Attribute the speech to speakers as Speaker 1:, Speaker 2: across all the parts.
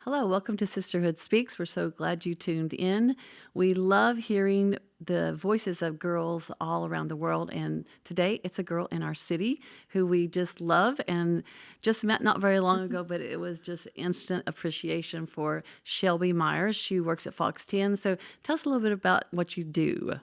Speaker 1: Hello, welcome to Sisterhood Speaks. We're so glad you tuned in. We love hearing the voices of girls all around the world, and today it's a girl in our city who we just love and just met not very long ago, but it was just instant appreciation for Shelby Myers. She works at Fox 10. So tell us a little bit about what you do.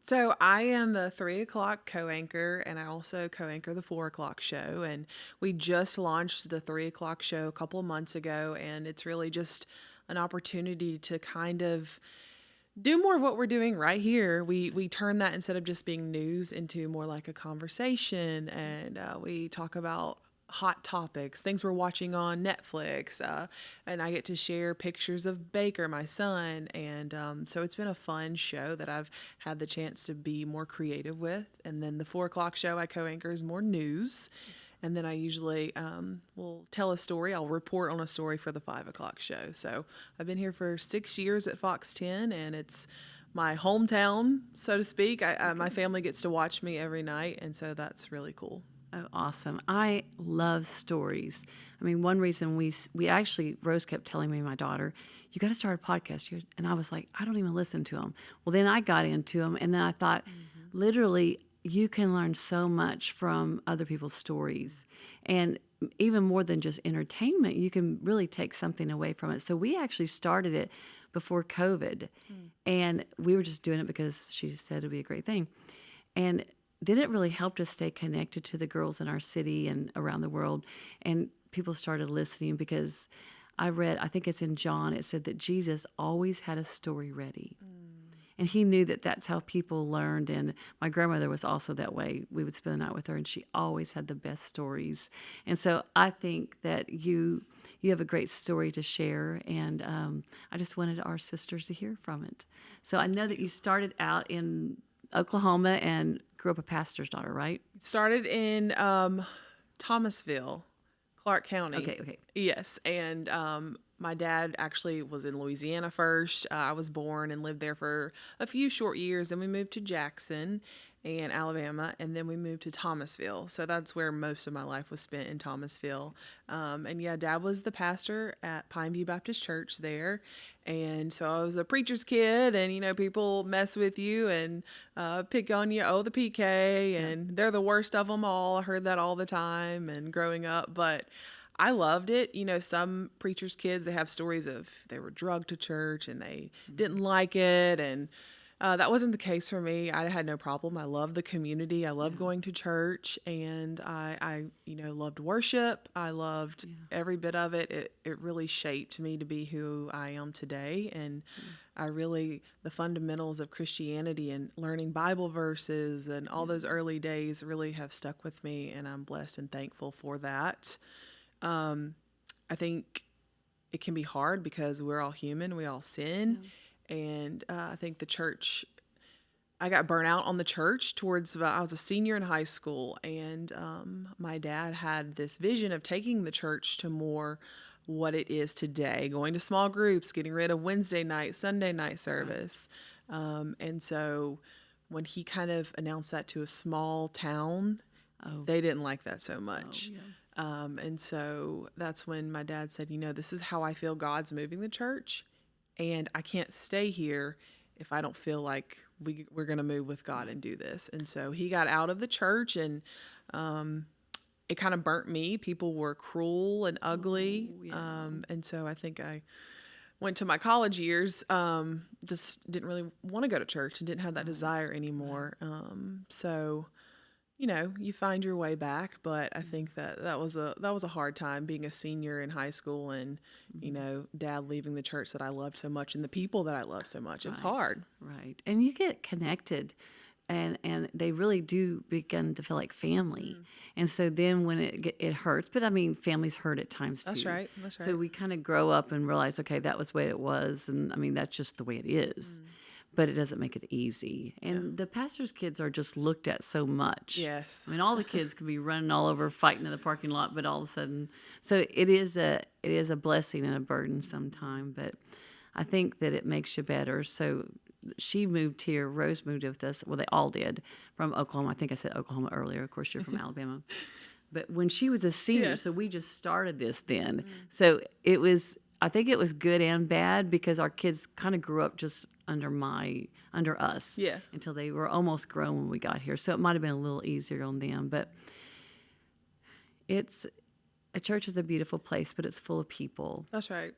Speaker 2: So I am the 3 o'clock co-anchor, and I also co-anchor the 4 o'clock show. And we just launched the 3 o'clock show a couple of months ago, and it's really just an opportunity to kind of do more of what we're doing right here. We turn that, instead of just being news, into more like a conversation, and we talk about hot topics, things we're watching on Netflix, and I get to share pictures of Baker, my son, and so it's been a fun show that I've had the chance to be more creative with. And then the 4 o'clock show I co-anchor is more news. And then I usually will tell a story. I'll report on a story for the 5 o'clock show. So I've been here for 6 years at Fox 10, and it's my hometown, so to speak. My family gets to watch me every night, and so that's really cool.
Speaker 1: Oh, awesome. I love stories. I mean, one reason we actually, Rose kept telling me, my daughter, you got to start a podcast. And I was like, I don't even listen to them. Well, then I got into them, and then I thought, literally, you can learn so much from other people's stories. And even more than just entertainment, you can really take something away from it. So we actually started it before COVID, and we were just doing it because she said it'd be a great thing. And then it really helped us stay connected to the girls in our city and around the world. And people started listening because I read, I think it's in John, it said that Jesus always had a story ready. And he knew that that's how people learned. And my grandmother was also that way. We would spend the night with her, and she always had the best stories. And so I think that you have a great story to share, and I just wanted our sisters to hear from it. So I know that you started out in Oklahoma and grew up a pastor's daughter, right?
Speaker 2: Started in Thomasville, Clark County.
Speaker 1: Okay.
Speaker 2: Yes, and my dad actually was in Louisiana first. I was born and lived there for a few short years, and we moved to Jackson and Alabama, and then we moved to Thomasville. So that's where most of my life was spent, in Thomasville. And yeah, Dad was the pastor at Pineview Baptist Church there, and so I was a preacher's kid, and people mess with you and pick on you. Oh, the PK, and they're the worst of them all. I heard that all the time and growing up, but I loved it. Some preachers' kids, they have stories of they were drugged to church and they didn't like it, and that wasn't the case for me. I had no problem. I loved the community. I loved going to church, and I loved worship. I loved every bit of it. It really shaped me to be who I am today, and the fundamentals of Christianity and learning Bible verses and all those early days really have stuck with me, and I'm blessed and thankful for that. I think it can be hard because we're all human. We all sin. And I think the church, I got burnt out on the church I was a senior in high school, and my dad had this vision of taking the church to more what it is today, going to small groups, getting rid of Wednesday night, Sunday night service. And so when he kind of announced that to a small town, they didn't like that so much. And so that's when my dad said, this is how I feel God's moving the church. And I can't stay here if I don't feel like we're going to move with God and do this. And so he got out of the church, and it kind of burnt me. People were cruel and ugly. And so I think I went to my college years, just didn't really want to go to church and didn't have that desire anymore. So you find your way back, but I think that was a hard time, being a senior in high school, and Dad leaving the church that I loved so much and the people that I loved so much. It was hard.
Speaker 1: Right. And you get connected, and they really do begin to feel like family. And so then when it hurts, but I mean, families hurt at times too.
Speaker 2: That's right.
Speaker 1: So we kind of grow up and realize, okay, that was the way it was, and I mean, that's just the way it is. But it doesn't make it easy. And the pastor's kids are just looked at so much.
Speaker 2: Yes.
Speaker 1: I mean, all the kids could be running all over, fighting in the parking lot, but all of a sudden, so it is a blessing and a burden sometime. But I think that it makes you better. So she moved here. Rose moved with us. Well, they all did, from Oklahoma. I think I said Oklahoma earlier. Of course, you're from Alabama. But when she was a senior, so we just started this then. So it was I think it was good and bad because our kids kind of grew up just under us.
Speaker 2: Yeah.
Speaker 1: Until they were almost grown when we got here. So it might have been a little easier on them. But it's a church is a beautiful place, but it's full of people.
Speaker 2: That's right.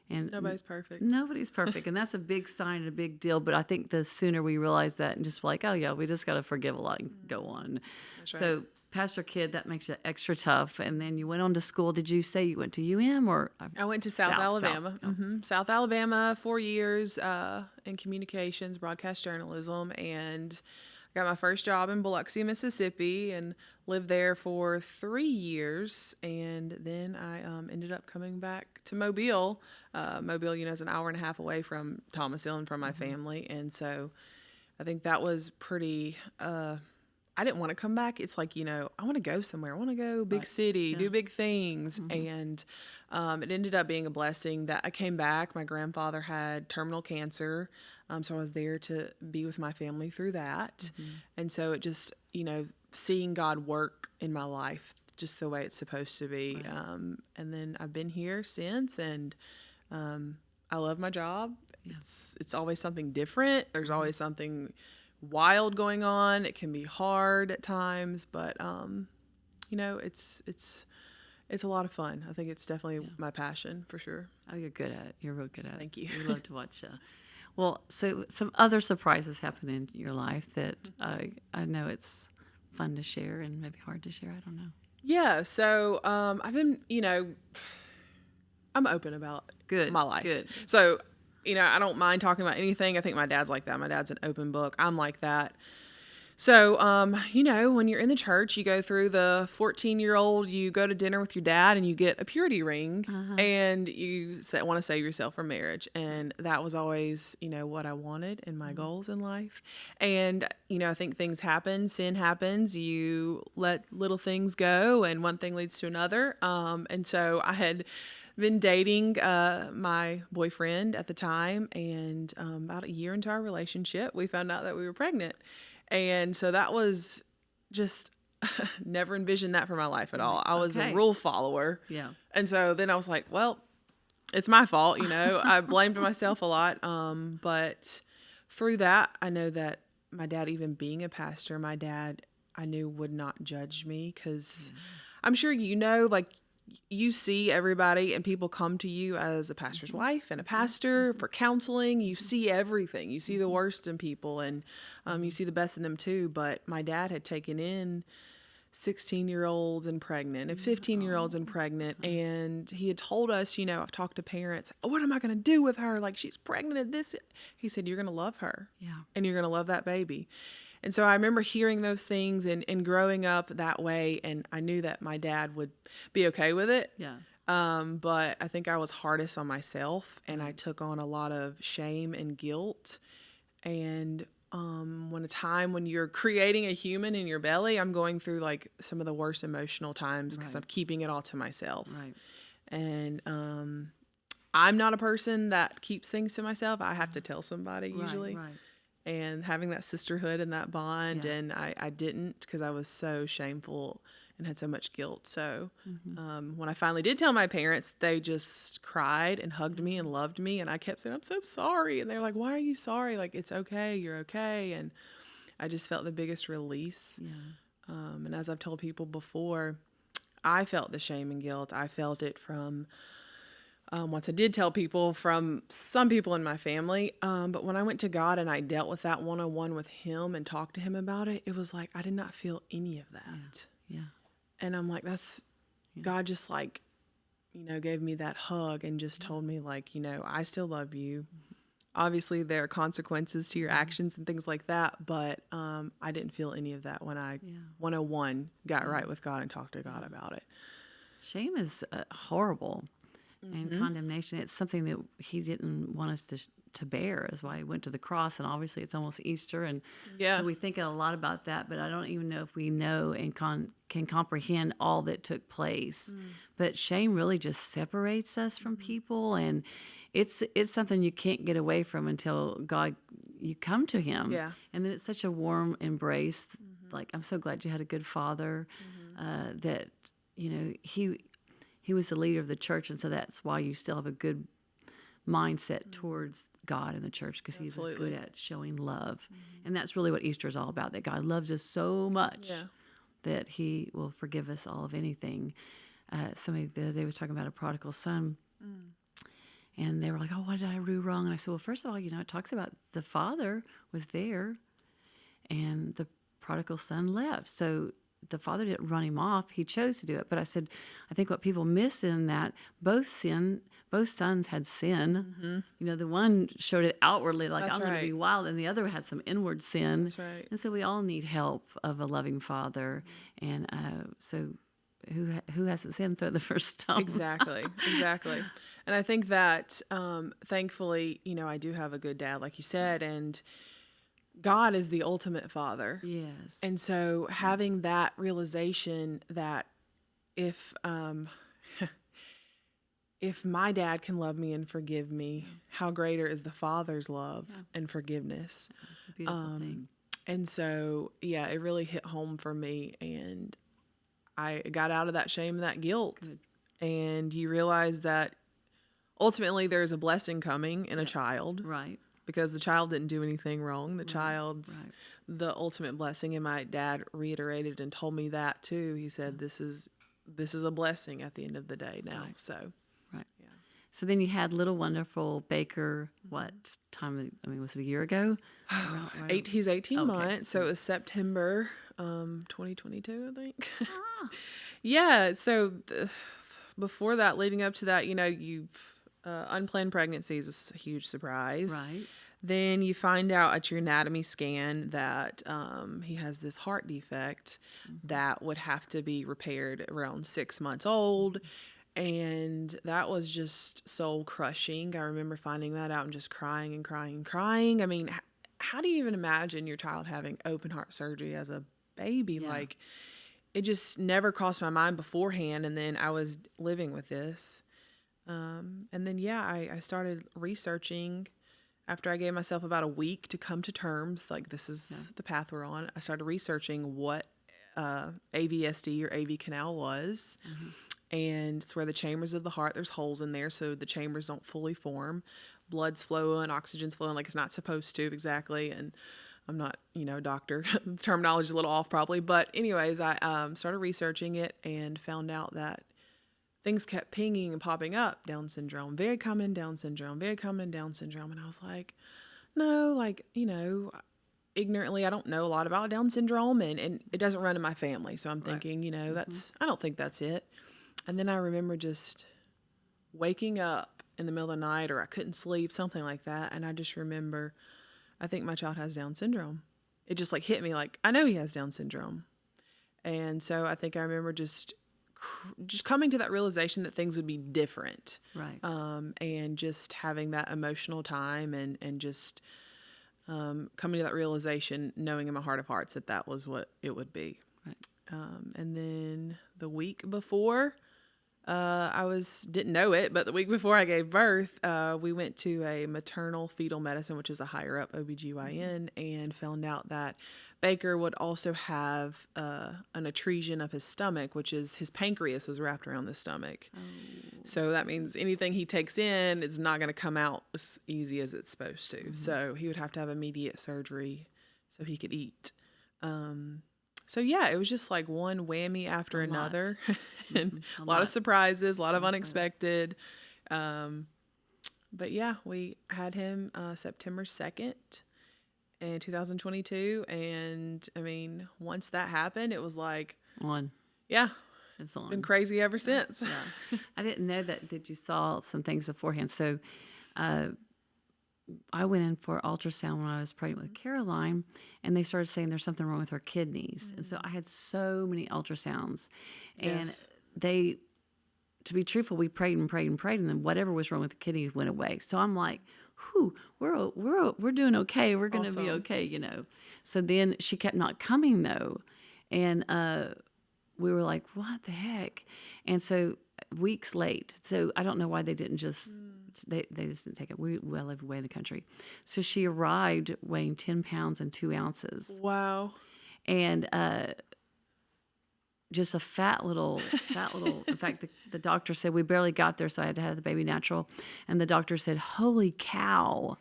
Speaker 1: And
Speaker 2: Nobody's perfect.
Speaker 1: nobody's perfect. And that's a big sign and a big deal. But I think the sooner we realize that and just like, oh, yeah, we just got to forgive a lot and go on.
Speaker 2: That's right.
Speaker 1: So, Pastor Kid, that makes it extra tough. And then you went on to school. Did you say you went to UM or?
Speaker 2: I went to South Alabama. South Alabama, 4 years in communications, broadcast journalism, and I got my first job in Biloxi, Mississippi, and lived there for 3 years. And then I ended up coming back to Mobile. Mobile, is an hour and a half away from Thomasville and from my family, and so I think that was pretty. I didn't want to come back. It's like, I want to go somewhere. I want to go big city, do big things. And it ended up being a blessing that I came back. My grandfather had terminal cancer. So I was there to be with my family through that. And so it just, seeing God work in my life just the way it's supposed to be. Right. And then I've been here since, and I love my job. Yeah. It's always something different. There's always something wild going on. It can be hard at times, but it's a lot of fun. I think it's definitely my passion for sure.
Speaker 1: Oh, you're good at it. You're real good at it.
Speaker 2: Thank you.
Speaker 1: We love to watch. Well, so some other surprises happen in your life that I know it's fun to share and maybe hard to share. I don't know.
Speaker 2: Yeah. So I've been, I'm open about my life.
Speaker 1: Good.
Speaker 2: So I don't mind talking about anything. I think my dad's like that. My dad's an open book. I'm like that. So, when you're in the church, you go through the 14-year-old, you go to dinner with your dad and you get a purity ring and you want to save yourself from marriage. And that was always, what I wanted in my goals in life. And, I think things happen, sin happens, you let little things go and one thing leads to another. And so I had been dating my boyfriend at the time, and about a year into our relationship, we found out that we were pregnant. And so that was just never envisioned that for my life at all. I was a rule follower.
Speaker 1: Yeah.
Speaker 2: And so then I was like, well, it's my fault, I blamed myself a lot. But through that, I know that my dad, even being a pastor, my dad, I knew would not judge me, because I'm sure you see everybody and people come to you as a pastor's wife and a pastor for counseling. You see everything. You see the worst in people, and you see the best in them too. But my dad had taken in 16-year-olds and pregnant and 15-year-olds and pregnant. And he had told us, I've talked to parents, what am I going to do with her? Like, she's pregnant at this. He said, you're going to love her. Yeah. And you're going to love that baby. And so I remember hearing those things and growing up that way, and I knew that my dad would be okay with it.
Speaker 1: Yeah.
Speaker 2: But I think I was hardest on myself, and I took on a lot of shame and guilt. And when you're creating a human in your belly, I'm going through like some of the worst emotional times because I'm keeping it all to myself. Right. And I'm not a person that keeps things to myself. I have to tell somebody usually. Right. And having that sisterhood and that bond, and I didn't, because I was so shameful and had so much guilt. So when I finally did tell my parents, they just cried and hugged me and loved me, and I kept saying, I'm so sorry. And they're like, why are you sorry? Like, it's okay, you're okay. And I just felt the biggest release. Yeah. And as I've told people before, I felt the shame and guilt. I felt it from once I did tell people, from some people in my family. But when I went to God and I dealt with that one-on-one with him and talked to him about it, it was like I did not feel any of that. Yeah. And I'm like, that's God just gave me that hug and just told me I still love you. Obviously, there are consequences to your actions and things like that, but I didn't feel any of that when I 101 got right with God and talked to God about it.
Speaker 1: Shame is horrible. And condemnation, it's something that he didn't want us to bear, is why he went to the cross. And obviously it's almost Easter, and so we think a lot about that, but I don't even know if we know and can comprehend all that took place. But shame really just separates us from people, and it's something you can't get away from until you come to him. Yeah. And then it's such a warm embrace. Like, I'm so glad you had a good father, that he was the leader of the church, and so that's why you still have a good mindset towards God and the church because he was
Speaker 2: Absolutely.
Speaker 1: good at showing love. And that's really what Easter is all about, that God loves us so much
Speaker 2: Yeah.
Speaker 1: that he will forgive us all of anything. Somebody the other day was talking about a prodigal son, and they were like, oh, what did I do wrong? And I said, well, first of all, it talks about the father was there and the prodigal son left. So the father didn't run him off. He chose to do it. But I said, I think what people miss in that, both sons had sin. The one showed it outwardly, like,
Speaker 2: That's
Speaker 1: I'm going to be
Speaker 2: right.
Speaker 1: wild, and the other had some inward sin.
Speaker 2: That's right.
Speaker 1: And so we all need help of a loving father. And so who hasn't sinned, throw the first stone.
Speaker 2: Exactly. Exactly. And I think that, thankfully, I do have a good dad, like you said, and God is the ultimate father.
Speaker 1: Yes.
Speaker 2: And so having that realization that if if my dad can love me and forgive me, how greater is the Father's love and forgiveness.
Speaker 1: It's a beautiful thing.
Speaker 2: And so, yeah, it really hit home for me, and I got out of that shame and that guilt.
Speaker 1: Good.
Speaker 2: And you realize that ultimately there's a blessing coming in a child,
Speaker 1: Right.
Speaker 2: because the child didn't do anything wrong. The child's the ultimate blessing. And my dad reiterated and told me that too. He said, this is a blessing at the end of the day now.
Speaker 1: Right.
Speaker 2: So,
Speaker 1: Right.
Speaker 2: yeah.
Speaker 1: So then you had little wonderful Baker, what time? I mean, was it a year ago?
Speaker 2: He's 18
Speaker 1: Okay.
Speaker 2: months. So it was September 2022, I think. Yeah. So before that, leading up to that, you've unplanned pregnancy is a huge surprise.
Speaker 1: Right.
Speaker 2: Then you find out at your anatomy scan that he has this heart defect that would have to be repaired around 6 months old. And that was just soul crushing. I remember finding that out and just crying and crying and crying. I mean, how do you even imagine your child having open heart surgery as a baby?
Speaker 1: Yeah.
Speaker 2: Like, it just never crossed my mind beforehand. And then I was living with this. And then, I started researching after I gave myself about a week to come to terms. Like, this is the path we're on. I started researching what AVSD or AV canal was. And it's where the chambers of the heart, there's holes in there, so the chambers don't fully form. Blood's flowing, oxygen's flowing like it's not supposed to exactly. And I'm not, a doctor. The terminology's a little off probably. But anyways, I started researching it and found out that things kept pinging and popping up. Down syndrome, very common in Down syndrome, very common in Down syndrome. And I was like, no, ignorantly, I don't know a lot about Down syndrome, and it doesn't run in my family. So I'm thinking, I don't think that's it. And then I remember just waking up in the middle of the night, or I couldn't sleep, something like that. And I just remember, I think my child has Down syndrome. It just hit me like, I know he has Down syndrome. And so I think I remember just coming to that realization that things would be different.
Speaker 1: Right.
Speaker 2: And just having that emotional time and just coming to that realization, knowing in my heart of hearts that was what it would be.
Speaker 1: Right.
Speaker 2: And then the week before, didn't know it, but the week before I gave birth, we went to a maternal fetal medicine, which is a higher up OBGYN, and found out that Baker would also have an atresion of his stomach, which is his pancreas was wrapped around the stomach. Oh. So that means anything he takes in, it's not going to come out as easy as it's supposed to. So he would have to have immediate surgery so he could eat. So it was just like one whammy after another, and a lot of surprises, a lot of unexpected. But we had him September 2nd in 2022. And I mean, once that happened, it was like, it's been crazy ever since.
Speaker 1: Yeah. I didn't know that you saw some things beforehand. So, I went in for ultrasound when I was pregnant with Caroline, and they started saying there's something wrong with her kidneys. And so I had so many ultrasounds, and to be truthful, we prayed and prayed and prayed, and then whatever was wrong with the kidneys went away. So I'm like, whew, we're doing okay. We're going to be okay, So then she kept not coming though. And, we were like, what the heck? And so weeks late. So I don't know why they didn't just, they just didn't take it. We live away in the country. So she arrived weighing 10 pounds and 2 ounces.
Speaker 2: Wow.
Speaker 1: And just a fat little. In fact, the doctor said we barely got there, so I had to have the baby natural. And the doctor said, "Holy cow!"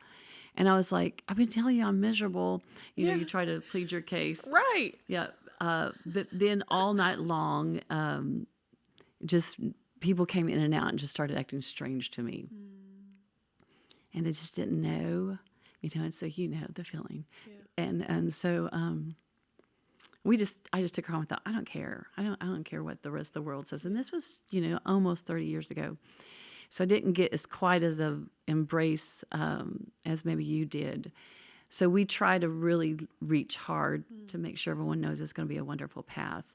Speaker 1: And I was like, "I've been telling you I'm miserable." You know,
Speaker 2: Yeah.
Speaker 1: you try to plead your case.
Speaker 2: Right.
Speaker 1: Yeah. But then all night long, just people came in and out and just started acting strange to me. And I just didn't know, and so the feeling.
Speaker 2: Yeah.
Speaker 1: And so I just took her home and thought, I don't care. I don't care what the rest of the world says. And this was, almost 30 years ago. So I didn't get as quite as a embrace as maybe you did. So we try to really reach hard to make sure everyone knows it's going to be a wonderful path.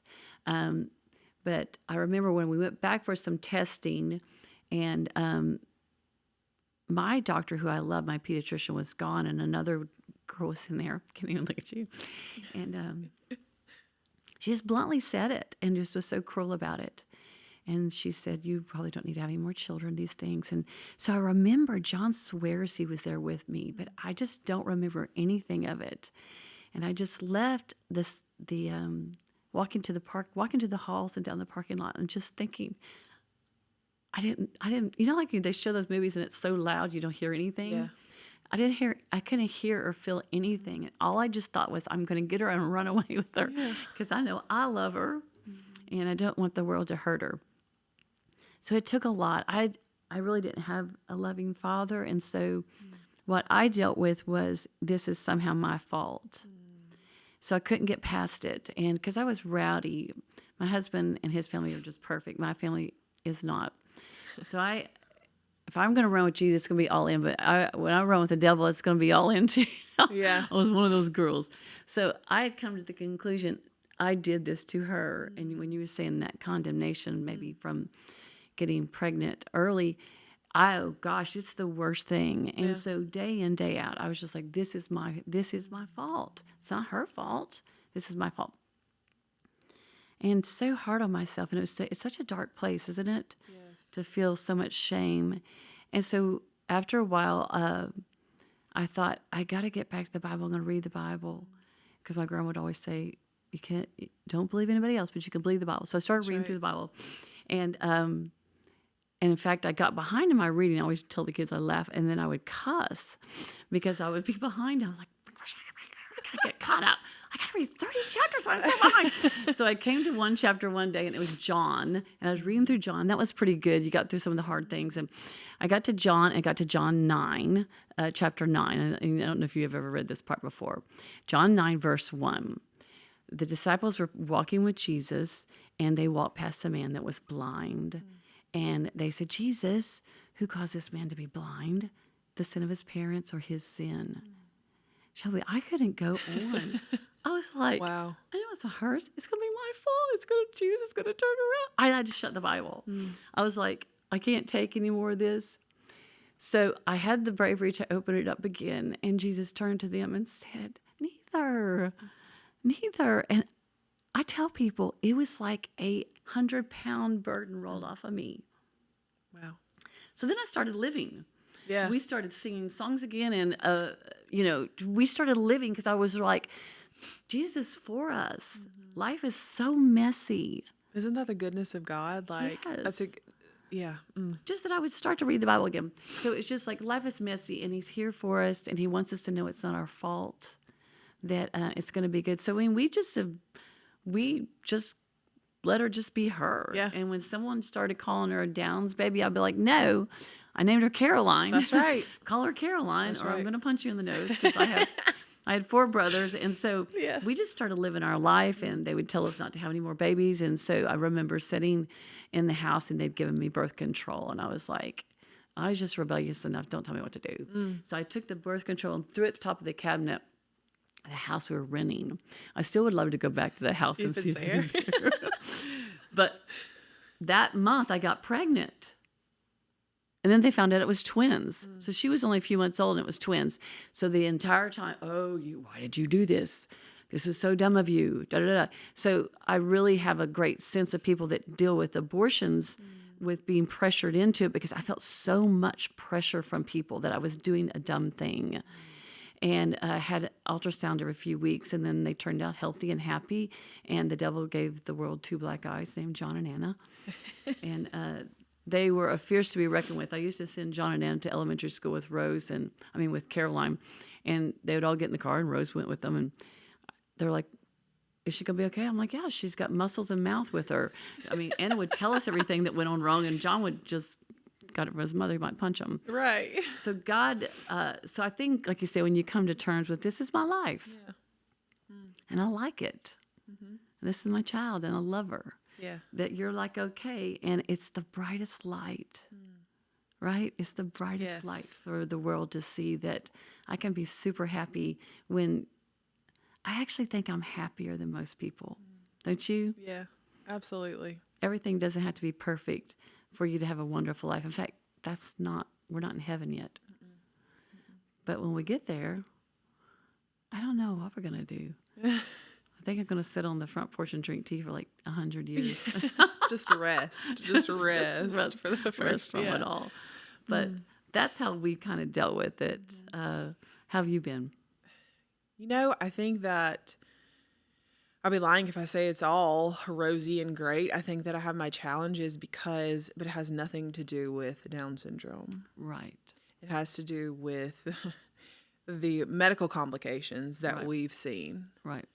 Speaker 1: But I remember when we went back for some testing, and my doctor, who I love, my pediatrician, was gone, and another girl was in there. Can't even look at you. And she just bluntly said it and just was so cruel about it. And she said, "You probably don't need to have any more children, these things." And so I remember John swears he was there with me, but I just don't remember anything of it. And I just left walking to the park, walking to the halls and down the parking lot, and just thinking, I didn't, like they show those movies and it's so loud you don't hear anything.
Speaker 2: Yeah.
Speaker 1: I couldn't hear or feel anything. And all I just thought was, I'm going to get her and run away with her because I know I love her and I don't want the world to hurt her. So it took a lot. I really didn't have a loving father. And so what I dealt with was, this is somehow my fault. So I couldn't get past it. And because I was rowdy, my husband and his family are just perfect. My family is not. So if I'm going to run with Jesus, it's going to be all in. But when I run with the devil, it's going to be all in too.
Speaker 2: Yeah.
Speaker 1: I was one of those girls. So I had come to the conclusion, I did this to her. And when you were saying that condemnation, maybe from getting pregnant early, oh gosh, it's the worst thing. And so day in, day out, I was just like, this is my fault. It's not her fault. This is my fault. And so hard on myself. And it's such a dark place, isn't it?
Speaker 2: Yes.
Speaker 1: To feel so much shame. And so after a while, I thought, I got to get back to the Bible. I'm going to read the Bible. Because my grandma would always say, don't believe anybody else, but you can believe the Bible. So I started reading through the Bible. And in fact, I got behind in my reading. I always tell the kids I laugh, and then I would cuss because I would be behind. I was like, I got to get caught up. I got to read 30 chapters. I'm so behind. So I came to one chapter one day, and it was John. And I was reading through John. That was pretty good. You got through some of the hard things. And I got to John 9, chapter 9. And I don't know if you've ever read this part before. John 9, verse 1. The disciples were walking with Jesus, and they walked past a man that was blind. And they said, "Jesus, who caused this man to be blind? The sin of his parents or his sin?" Shelby, I couldn't go on. I was like,
Speaker 2: Wow.
Speaker 1: I know it's a hers. It's going to be my fault. Jesus is going to turn around. I had to shut the Bible. I was like, I can't take any more of this. So I had the bravery to open it up again. And Jesus turned to them and said, neither. And I tell people, it was like a 100-pound burden rolled off of me.
Speaker 2: Wow.
Speaker 1: So then I started living.
Speaker 2: Yeah.
Speaker 1: We started singing songs again, and we started living because I was like, Jesus is for us. Life is so messy.
Speaker 2: Isn't that the goodness of God? Like,
Speaker 1: Yes.
Speaker 2: yeah.
Speaker 1: Just that I would start to read the Bible again. So it's just like, life is messy, and he's here for us, and he wants us to know it's not our fault, that it's going to be good. So when we just let her just be her.
Speaker 2: Yeah.
Speaker 1: And when someone started calling her a Downs baby, I'd be like, no, I named her Caroline.
Speaker 2: That's right.
Speaker 1: Call her Caroline,
Speaker 2: That's
Speaker 1: or I'm
Speaker 2: right.
Speaker 1: going to punch you in the nose, because I had 4 brothers. And so we just started living our life, and they would tell us not to have any more babies. And so I remember sitting in the house, and they'd given me birth control. And I was like, I was just rebellious enough. Don't tell me what to do. So I took the birth control and threw it at the top of the cabinet at a house we were renting. I still would love to go back to that house and see if it's there. But that month I got pregnant. And then they found out it was twins. So she was only a few months old, and it was twins. So the entire time, why did you do this? This was so dumb of you. Da, da, da. So I really have a great sense of people that deal with abortions, with being pressured into it, because I felt so much pressure from people that I was doing a dumb thing. and had ultrasound every few weeks, and then they turned out healthy and happy. And the devil gave the world two black eyes named John and Anna, and they were a fierce to be reckoned with. I used to send John and Anna to elementary school with with Caroline, and they would all get in the car, and Rose went with them, and they're like, is she going to be okay? I'm like, yeah, she's got muscles and mouth with her. I mean, Anna would tell us everything that went on wrong, and John would just got it from his mother. He might punch him.
Speaker 2: Right.
Speaker 1: So God, so I think, like you say, when you come to terms with this is my life,
Speaker 2: Yeah.
Speaker 1: and I like it. And this is my child, and I love her.
Speaker 2: Yeah.
Speaker 1: That you're like, okay, and it's the brightest light, right? It's the brightest light for the world to see that I can be super happy when I actually think I'm happier than most people. Don't you?
Speaker 2: Yeah, absolutely.
Speaker 1: Everything doesn't have to be perfect for you to have a wonderful life. In fact, we're not in heaven yet. But when we get there, I don't know what we're going to do. I think I'm going to sit on the front porch and drink tea for like 100 years.
Speaker 2: Just rest. Just rest for the first
Speaker 1: from it all. But that's how we kind of dealt with it. How have you been?
Speaker 2: I think that I'll be lying if I say it's all rosy and great. I think that I have my challenges but it has nothing to do with Down syndrome.
Speaker 1: Right.
Speaker 2: It has to do with the medical complications that
Speaker 1: Right.
Speaker 2: we've seen.
Speaker 1: Right.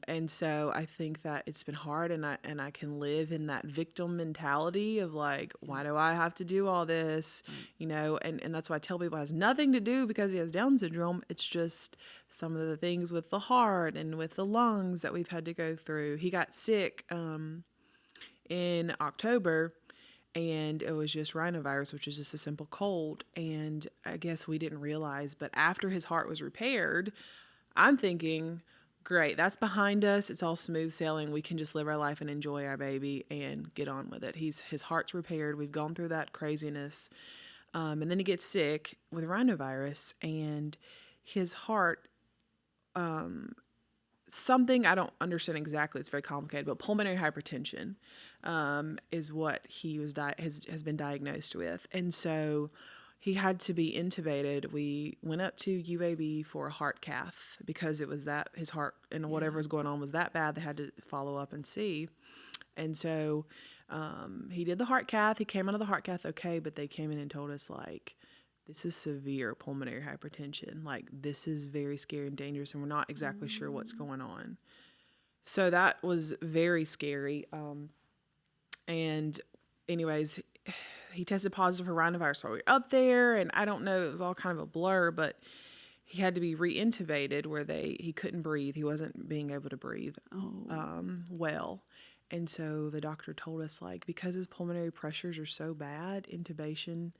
Speaker 2: And so I think that it's been hard, and I can live in that victim mentality of like, why do I have to do all this? And that's why I tell people it has nothing to do because he has Down syndrome. It's just some of the things with the heart and with the lungs that we've had to go through. He got sick in October, and it was just rhinovirus, which is just a simple cold. And I guess we didn't realize, but after his heart was repaired, I'm thinking, great, that's behind us. It's all smooth sailing. We can just live our life and enjoy our baby and get on with it. His heart's repaired. We've gone through that craziness. And then he gets sick with rhinovirus, and his heart, something I don't understand exactly. It's very complicated, but pulmonary hypertension is what he has been diagnosed with. And so he had to be intubated. We went up to UAB for a heart cath because it was that his heart and whatever was going on was that bad. They had to follow up and see. And so he did the heart cath. He came out of the heart cath okay, but they came in and told us, like, this is severe pulmonary hypertension. Like, this is very scary and dangerous, and we're not exactly sure what's going on. So that was very scary. And anyways, he tested positive for rhinovirus while we were up there, and I don't know, it was all kind of a blur, but he had to be re-intubated where he couldn't breathe. He wasn't being able to breathe well. And so the doctor told us, like, because his pulmonary pressures are so bad, intubation,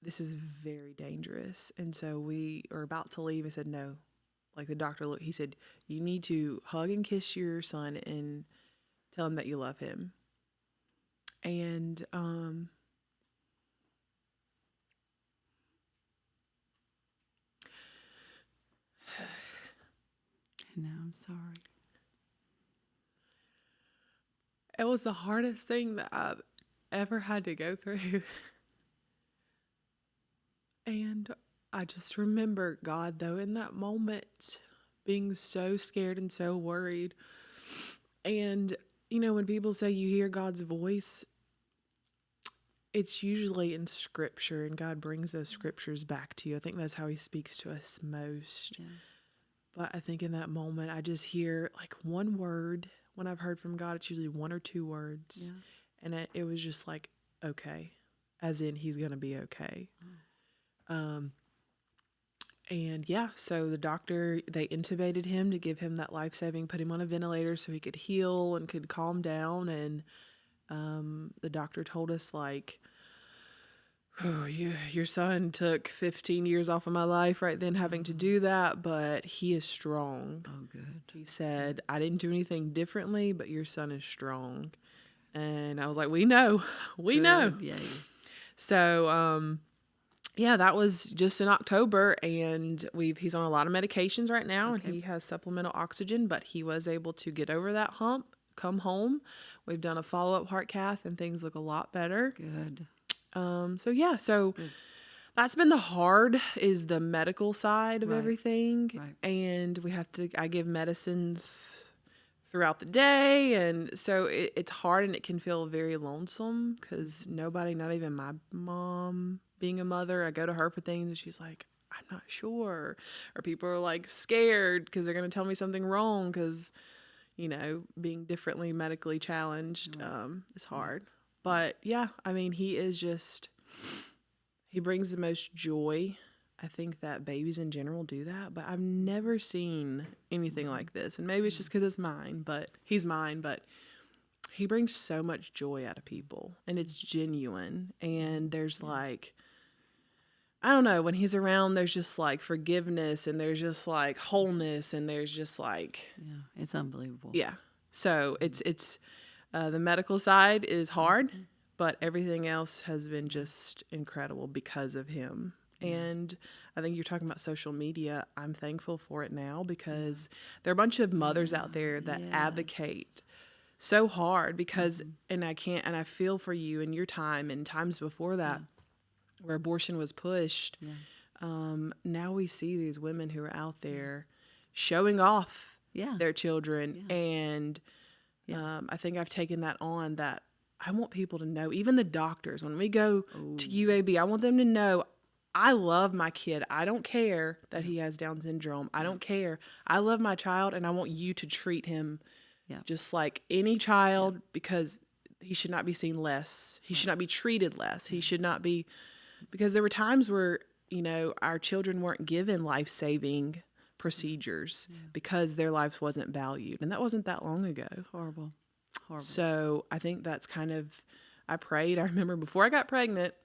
Speaker 2: this is very dangerous. And so we are about to leave. I said, no. Like, the doctor he said, you need to hug and kiss your son and tell him that you love him. And
Speaker 1: No, I'm sorry.
Speaker 2: it was the hardest thing that I've ever had to go through. And I just remember God, though, in that moment, being so scared and so worried. And, when people say you hear God's voice, it's usually in scripture, and God brings those scriptures back to you. I think that's how he speaks to us most.
Speaker 1: Yeah.
Speaker 2: But I think in that moment, I just hear like one word. When I've heard from God, it's usually one or two words.
Speaker 1: Yeah.
Speaker 2: And it was just like, okay, as in he's going to be okay. And yeah, so the doctor, they intubated him to give him that life-saving, put him on a ventilator so he could heal and could calm down. And the doctor told us, like, oh, your son took 15 years off of my life right then having to do that, but he is strong.
Speaker 1: Oh, good.
Speaker 2: He said, I didn't do anything differently, but your son is strong. And I was like, we know. We know.
Speaker 1: Yay.
Speaker 2: So, yeah, that was just in October, and he's on a lot of medications right now, and he has supplemental oxygen, but he was able to get over that hump, come home. We've done a follow-up heart cath, and things look a lot better.
Speaker 1: Good.
Speaker 2: So That's been the hard is the medical side of
Speaker 1: Right.
Speaker 2: everything.
Speaker 1: Right.
Speaker 2: And I give medicines throughout the day. And so it's hard and it can feel very lonesome because nobody, not even my mom being a mother, I go to her for things and she's like, I'm not sure. Or people are like scared because they're going to tell me something wrong because, being differently medically challenged is hard. But yeah, I mean, he brings the most joy. I think that babies in general do that, but I've never seen anything like this. And maybe it's just because he's mine, but he brings so much joy out of people and it's genuine. And there's like, I don't know, when he's around, there's just like forgiveness and there's just like wholeness and there's just like,
Speaker 1: Yeah, it's unbelievable.
Speaker 2: yeah. So it's the medical side is hard, but everything else has been just incredible because of him. And I think you're talking about social media. I'm thankful for it now because there are a bunch of mothers out there that advocate so hard because, and I feel for you in your time and times before that where abortion was pushed. Now we see these women who are out there showing off their children. And I think I've taken that on that I want people to know, even the doctors, when we go to UAB, I want them to know I love my kid. I don't care that he has Down syndrome. I don't care. I love my child and I want you to treat him just like any child because he should not be seen less. He should not be treated less. He should not be, because there were times where, our children weren't given life-saving procedures because their life wasn't valued. And that wasn't that long ago.
Speaker 1: Horrible.
Speaker 2: So I think that's I prayed. I remember before I got pregnant,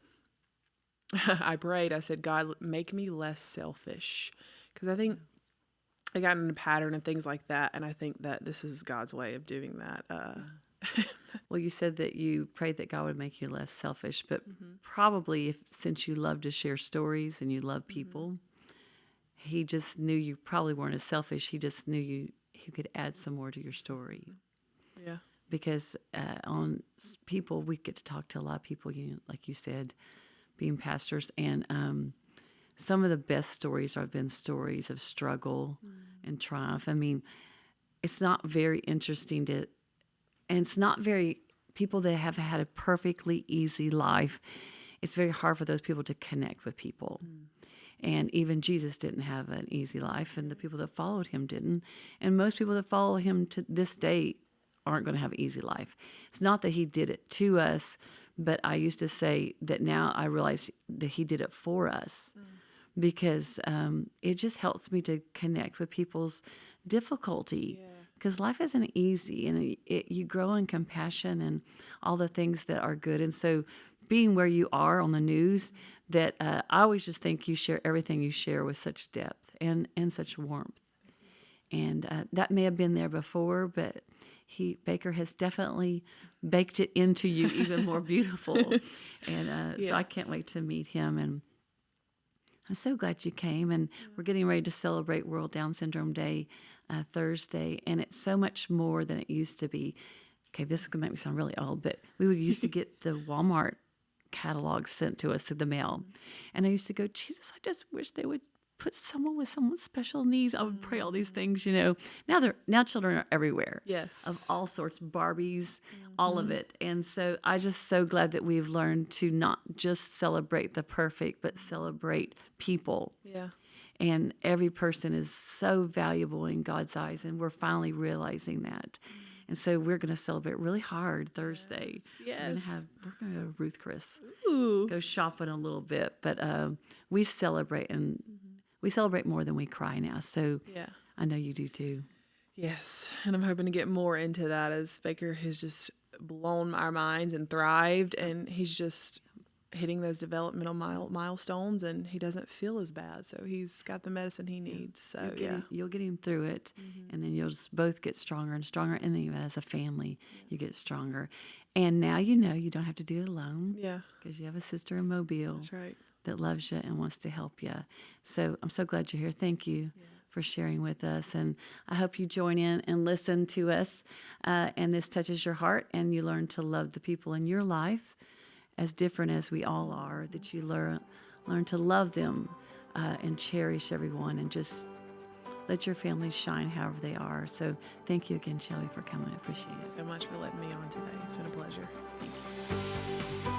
Speaker 2: I prayed. I said, God, make me less selfish. Because I think I got in a pattern and things like that. And I think that this is God's way of doing that.
Speaker 1: Well, you said that you prayed that God would make you less selfish, but probably since you love to share stories and you love people, he just knew you probably weren't as selfish. He just knew he could add some more to your story.
Speaker 2: Yeah.
Speaker 1: Because we get to talk to a lot of people, like you said, being pastors, and some of the best stories have been stories of struggle and triumph. I mean, it's not very interesting and it's not very, people that have had a perfectly easy life, it's very hard for those people to connect with people. And even Jesus didn't have an easy life, and the people that followed him didn't. And most people that follow him to this day aren't going to have an easy life. It's not that he did it to us, but I used to say that now I realize that he did it for us because it just helps me to connect with people's difficulty. Because life isn't easy, and you grow in compassion and all the things that are good. And so being where you are on the news, that I always just think you share everything you share with such depth and such warmth. And that may have been there before, but Baker has definitely baked it into you even more beautiful. And so I can't wait to meet him. And I'm so glad you came. And we're getting ready to celebrate World Down Syndrome Day Thursday. And it's so much more than it used to be. Okay, this is going to make me sound really old, but we used to get the Walmart catalog sent to us through the mail. And I used to go, Jesus, I just wish they would put someone with some special needs. I would pray all these things, Now children are everywhere.
Speaker 2: Yes.
Speaker 1: Of all sorts, Barbies, all of it. And so I'm just so glad that we've learned to not just celebrate the perfect, but celebrate people.
Speaker 2: Yeah.
Speaker 1: And every person is so valuable in God's eyes, and we're finally realizing that. And so we're going to celebrate really hard Thursday.
Speaker 2: Yes.
Speaker 1: We're going to go to Ruth Chris.
Speaker 2: Ooh.
Speaker 1: Go shopping a little bit, but we celebrate, and we celebrate more than we cry now. So I know you do too.
Speaker 2: Yes, and I'm hoping to get more into that as Baker has just blown our minds and thrived, and he's just hitting those developmental milestones, and he doesn't feel as bad, so he's got the medicine he needs. So
Speaker 1: you'll get him through it, and then you'll just both get stronger and stronger, and then even as a family, you get stronger. And now you don't have to do it alone.
Speaker 2: Yeah,
Speaker 1: because you have a sister in Mobile.
Speaker 2: That's right.
Speaker 1: That loves you and wants to help you. So I'm so glad you're here. Thank you for sharing with us. And I hope you join in and listen to us. And this touches your heart, and you learn to love the people in your life as different as we all are, that you learn learn to love them and cherish everyone, and just let your families shine however they are. So thank you again, Shelby, for coming. I appreciate
Speaker 2: Thank
Speaker 1: it.
Speaker 2: you so much for letting me on today. It's been a pleasure.
Speaker 1: Thank you.